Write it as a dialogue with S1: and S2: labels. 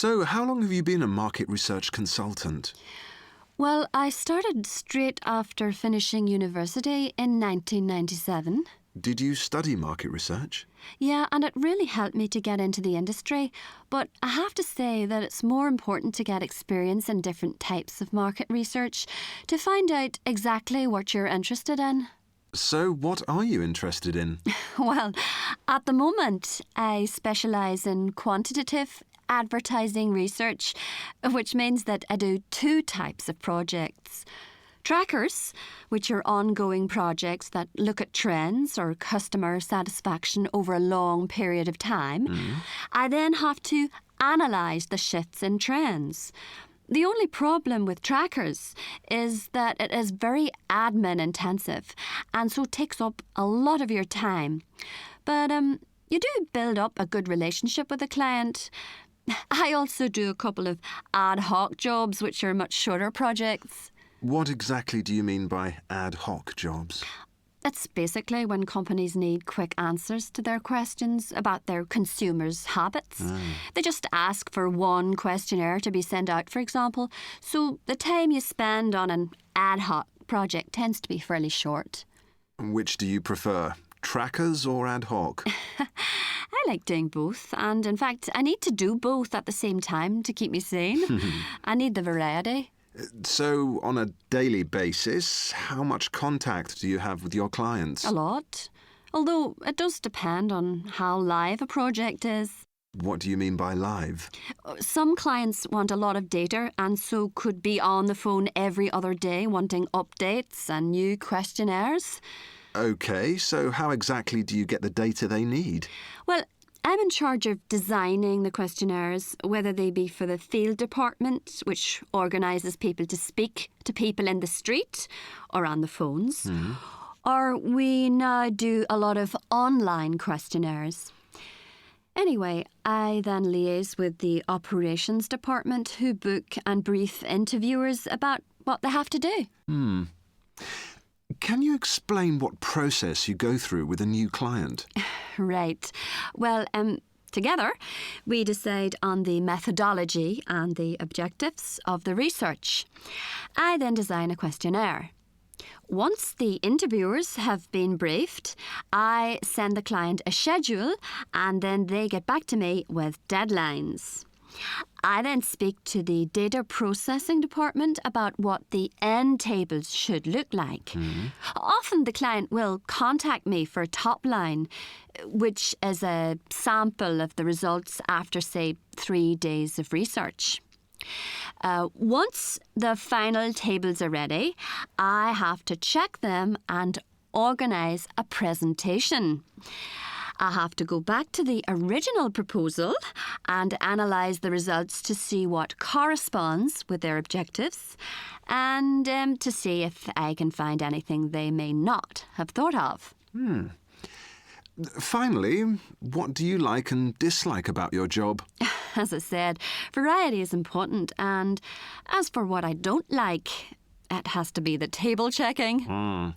S1: So, how long have you been a market research consultant?
S2: Well, I started straight after finishing university in 1997.
S1: Did you study market research?
S2: Yeah, and it really helped me to get into the industry. But I have to say that it's more important to get experience in different types of market research to find out exactly what you're interested in.
S1: So, what are you interested in?
S2: Well, at the moment, I specialise in quantitative advertising research, which means that I do two types of projects. Trackers, which are ongoing projects that look at trends or customer satisfaction over a long period of time. I then have to analyse the shifts in trends. The only problem with trackers is that it is very admin intensive and so takes up a lot of your time. But you do build up a good relationship with the client. I also do a couple of ad hoc jobs, which are much shorter projects.
S1: What exactly do you mean by ad hoc jobs?
S2: It's basically when companies need quick answers to their questions about their consumers' habits. They just ask for one questionnaire to be sent out, for example, so the time you spend on an ad hoc project tends to be fairly short.
S1: Which do you prefer, trackers or ad hoc?
S2: I like doing both, and in fact, I need to do both at the same time to keep me sane. I need the variety.
S1: So, on a daily basis, how much contact do you have with your clients?
S2: A lot. Although it does depend on how live a project is.
S1: What do you mean by live?
S2: Some clients want a lot of data and so could be on the phone every other day wanting updates and new questionnaires.
S1: OK, so how exactly do you get the data they need?
S2: Well, I'm in charge of designing the questionnaires, whether they be for the field department, which organises people to speak to people in the street or on the phones, or we now do a lot of online questionnaires. Anyway, I then liaise with the operations department who book and brief interviewers about what they have to do.
S1: Can you explain what process you go through with a new client?
S2: Right. Well, together we decide on the methodology and the objectives of the research. I then design a questionnaire. Once the interviewers have been briefed, I send the client a schedule and then they get back to me with deadlines. I then speak to the data processing department about what the end tables should look like. Often the client will contact me for a top line, which is a sample of the results after, say, 3 days of research. Once the final tables are ready, I have to check them and organise a presentation. I have to go back to the original proposal and analyse the results to see what corresponds with their objectives and to see if I can find anything they may not have thought of.
S1: Finally, what do you like and dislike about your job?
S2: As I said, variety is important, and as for what I don't like, it has to be the table checking.